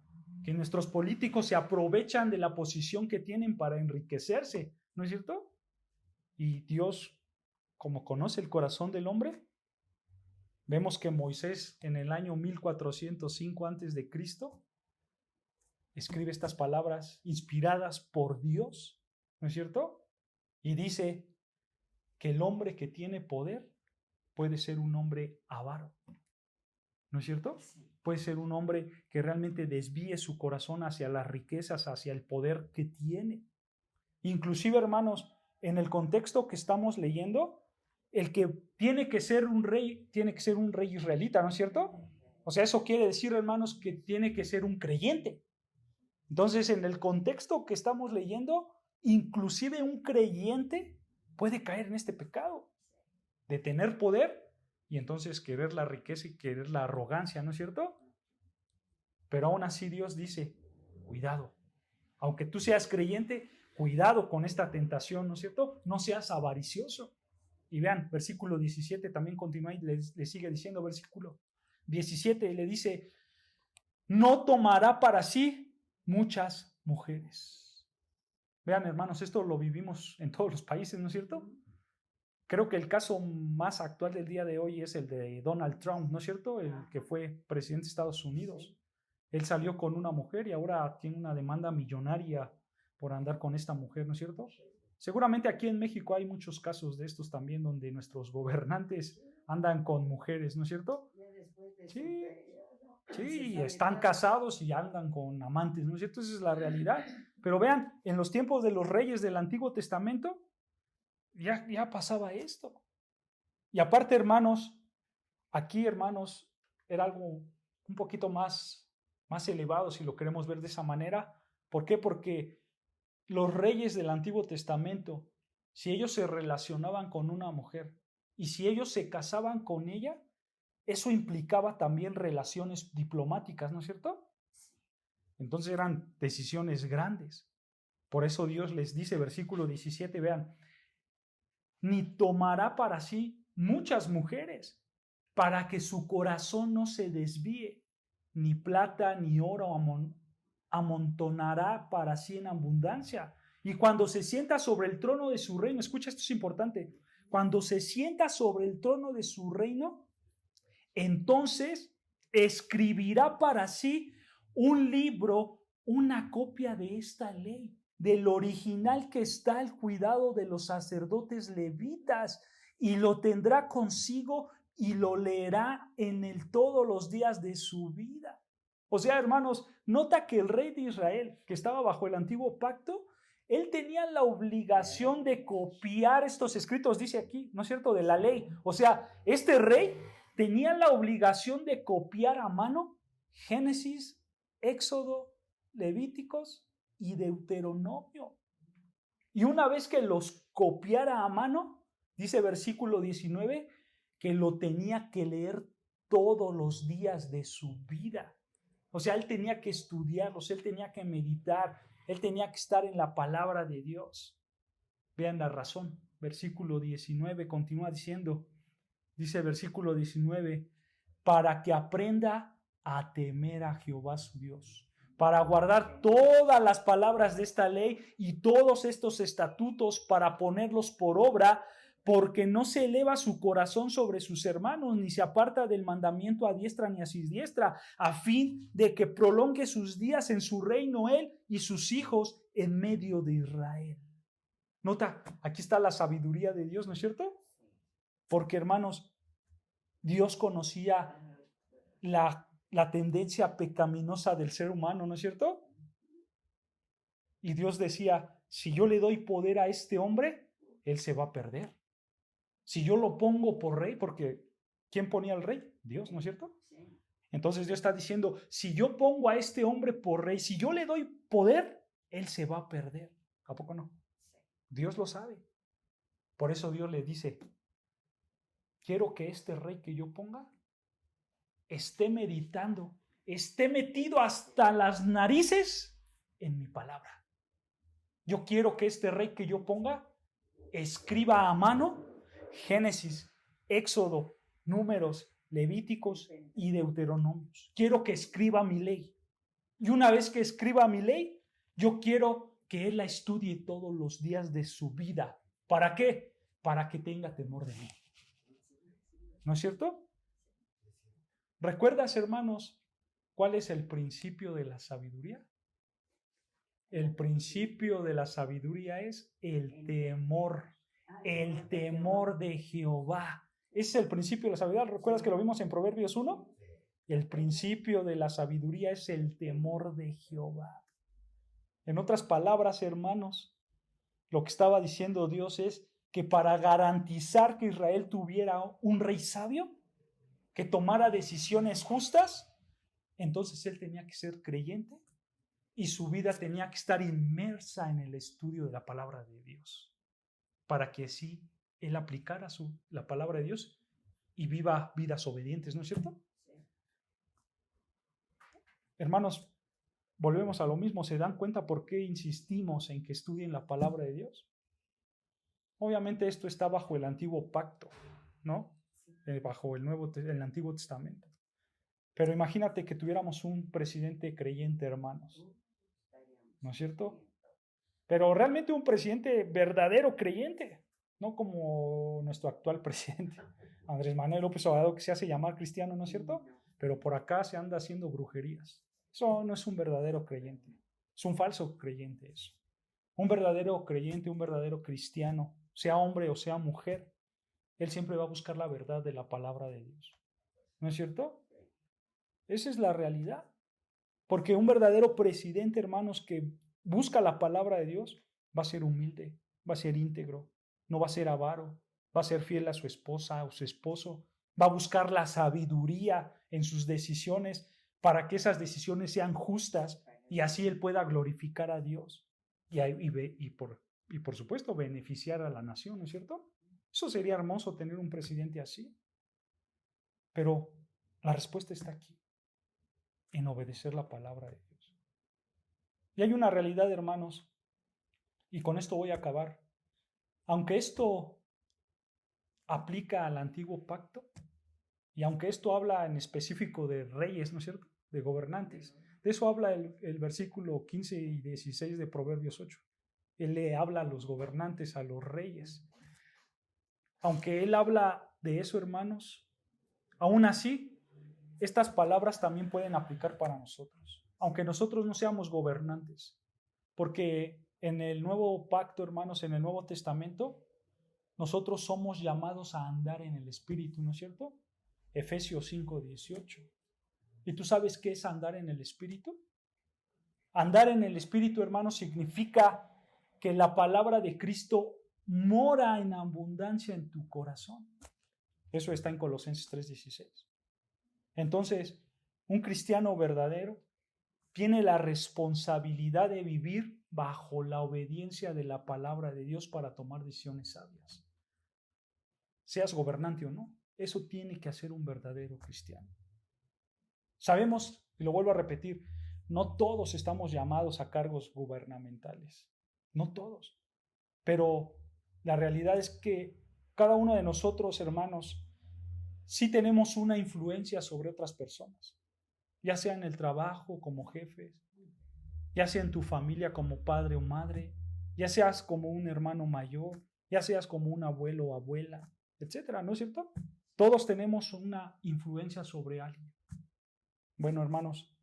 Que nuestros políticos se aprovechan de la posición que tienen para enriquecerse, ¿no es cierto? Y Dios, como conoce el corazón del hombre, vemos que Moisés en el año 1405 a.C. escribe estas palabras inspiradas por Dios, ¿no es cierto? Y dice que el hombre que tiene poder puede ser un hombre avaro, ¿no es cierto? Puede ser un hombre que realmente desvíe su corazón hacia las riquezas, hacia el poder que tiene. Inclusive, hermanos, en el contexto que estamos leyendo, el que tiene que ser un rey israelita, ¿no es cierto? O sea, eso quiere decir, hermanos, que tiene que ser un creyente. Entonces, en el contexto que estamos leyendo, inclusive un creyente puede caer en este pecado de tener poder y entonces querer la riqueza y querer la arrogancia, ¿no es cierto? Pero aún así Dios dice, cuidado, aunque tú seas creyente, cuidado con esta tentación, ¿no es cierto? No seas avaricioso. Y vean, versículo 17 también continúa y le sigue diciendo, versículo 17, le dice, no tomará para sí muchas mujeres. Vean, hermanos, esto lo vivimos en todos los países, ¿no es cierto? Creo que el caso más actual del día de hoy es el de Donald Trump, ¿no es cierto? El que fue presidente de Estados Unidos. Él salió con una mujer y ahora tiene una demanda millonaria por andar con esta mujer, ¿no es cierto? Seguramente aquí en México hay muchos casos de estos también donde nuestros gobernantes andan con mujeres, ¿no es cierto? Sí, sí, están casados y andan con amantes, ¿no es cierto? Esa es la realidad. Pero vean, en los tiempos de los reyes del Antiguo Testamento, ya pasaba esto. Y aparte, hermanos, aquí, hermanos, era algo un poquito más elevado, si lo queremos ver de esa manera. ¿Por qué? Porque los reyes del Antiguo Testamento, si ellos se relacionaban con una mujer y si ellos se casaban con ella, eso implicaba también relaciones diplomáticas, ¿no es cierto? Entonces eran decisiones grandes. Por eso Dios les dice, versículo 17, vean, ni tomará para sí muchas mujeres, para que su corazón no se desvíe, ni plata ni oro amontonará para sí en abundancia. Y cuando se sienta sobre el trono de su reino, escucha, esto es importante, cuando se sienta sobre el trono de su reino, entonces escribirá para sí un libro, una copia de esta ley, del original que está al cuidado de los sacerdotes levitas, y lo tendrá consigo y lo leerá en él todos los días de su vida. O sea, hermanos, nota que el rey de Israel, que estaba bajo el antiguo pacto, él tenía la obligación de copiar estos escritos, dice aquí, ¿no es cierto?, de la ley. O sea, este rey tenía la obligación de copiar a mano Génesis, Éxodo, Levíticos y Deuteronomio. Y una vez que los copiara a mano, dice versículo 19, que lo tenía que leer todos los días de su vida. O sea, él tenía que estudiarlos, él tenía que meditar, él tenía que estar en la palabra de Dios. Vean la razón, versículo 19, continúa diciendo, dice versículo 19, para que aprenda a temer a Jehová su Dios, para guardar todas las palabras de esta ley y todos estos estatutos para ponerlos por obra, porque no se eleva su corazón sobre sus hermanos, ni se aparta del mandamiento a diestra ni a siniestra, a fin de que prolongue sus días en su reino él y sus hijos en medio de Israel. Nota, aquí está la sabiduría de Dios, ¿no es cierto? Porque, hermanos, Dios conocía la tendencia pecaminosa del ser humano, ¿no es cierto? Y Dios decía, si yo le doy poder a este hombre, él se va a perder. Si yo lo pongo por rey, porque ¿quién ponía al rey? Dios, ¿no es cierto? Entonces Dios está diciendo, si yo pongo a este hombre por rey, si yo le doy poder, él se va a perder. ¿A poco no? Dios lo sabe. Por eso Dios le dice, quiero que este rey que yo ponga esté meditando, esté metido hasta las narices en mi palabra. Yo quiero que este rey que yo ponga escriba a mano Génesis, Éxodo, Números, Levíticos y Deuteronomios. Quiero que escriba mi ley. Y una vez que escriba mi ley, yo quiero que él la estudie todos los días de su vida. ¿Para qué? Para que tenga temor de mí. ¿No es cierto? ¿Recuerdas, hermanos, cuál es el principio de la sabiduría? El principio de la sabiduría es el temor de Jehová. Ese es el principio de la sabiduría. ¿Recuerdas que lo vimos en Proverbios 1? El principio de la sabiduría es el temor de Jehová. En otras palabras, hermanos, lo que estaba diciendo Dios es que para garantizar que Israel tuviera un rey sabio, que tomara decisiones justas, entonces él tenía que ser creyente y su vida tenía que estar inmersa en el estudio de la palabra de Dios, para que así él aplicara la palabra de Dios y viva vidas obedientes, ¿no es cierto? Hermanos, volvemos a lo mismo. ¿Se dan cuenta por qué insistimos en que estudien la palabra de Dios? Obviamente esto está bajo el antiguo pacto, ¿no? Bajo el Antiguo Testamento. Pero imagínate que tuviéramos un presidente creyente, hermanos, ¿no es cierto? Pero realmente un presidente verdadero creyente, no como nuestro actual presidente, Andrés Manuel López Obrador, que se hace llamar cristiano, ¿no es cierto? Pero por acá se anda haciendo brujerías. Eso no es un verdadero creyente, es un falso creyente eso. Un verdadero creyente, un verdadero cristiano, sea hombre o sea mujer, él siempre va a buscar la verdad de la palabra de Dios. ¿No es cierto? Esa es la realidad. Porque un verdadero presidente, hermanos, que busca la palabra de Dios, va a ser humilde, va a ser íntegro, no va a ser avaro, va a ser fiel a su esposa o su esposo, va a buscar la sabiduría en sus decisiones para que esas decisiones sean justas y así él pueda glorificar a Dios y por supuesto beneficiar a la nación, ¿no es cierto? Eso sería hermoso tener un presidente así. Pero la respuesta está aquí, en obedecer la palabra de Dios. Y hay una realidad, hermanos, y con esto voy a acabar. Aunque esto aplica al antiguo pacto, y aunque esto habla en específico de reyes, ¿no es cierto?, de gobernantes, de eso habla el versículo 15 y 16 de Proverbios 8. Él le habla a los gobernantes, a los reyes. Aunque él habla de eso, hermanos, aún así, estas palabras también pueden aplicar para nosotros, aunque nosotros no seamos gobernantes, porque en el nuevo pacto, hermanos, en el Nuevo Testamento, nosotros somos llamados a andar en el Espíritu, ¿no es cierto? Efesios 5:18. ¿Y tú sabes qué es andar en el Espíritu? Andar en el Espíritu, hermanos, significa que la palabra de Cristo mora en abundancia en tu corazón. Eso está en Colosenses 3:16. Entonces, un cristiano verdadero tiene la responsabilidad de vivir bajo la obediencia de la palabra de Dios para tomar decisiones sabias. Seas gobernante o no, eso tiene que hacer un verdadero cristiano. Sabemos, y lo vuelvo a repetir, no todos estamos llamados a cargos gubernamentales, no todos, pero La realidad es que cada uno de nosotros, hermanos, sí tenemos una influencia sobre otras personas, ya sea en el trabajo como jefes, ya sea en tu familia como padre o madre, ya seas como un hermano mayor, ya seas como un abuelo o abuela, etcétera, ¿no es cierto? Todos tenemos una influencia sobre alguien. Bueno, hermanos,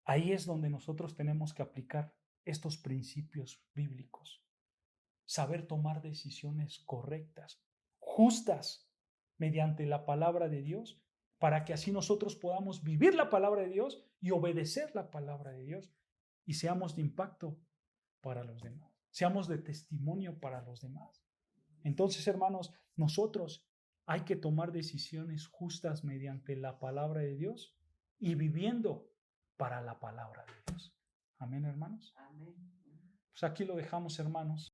ahí es donde nosotros tenemos que aplicar estos principios bíblicos. Saber tomar decisiones correctas, justas, mediante la palabra de Dios, para que así nosotros podamos vivir la palabra de Dios y obedecer la palabra de Dios y seamos de impacto para los demás, seamos de testimonio para los demás. Entonces, hermanos, nosotros hay que tomar decisiones justas mediante la palabra de Dios y viviendo para la palabra de Dios. Amén, hermanos. Amén. Pues aquí lo dejamos, hermanos.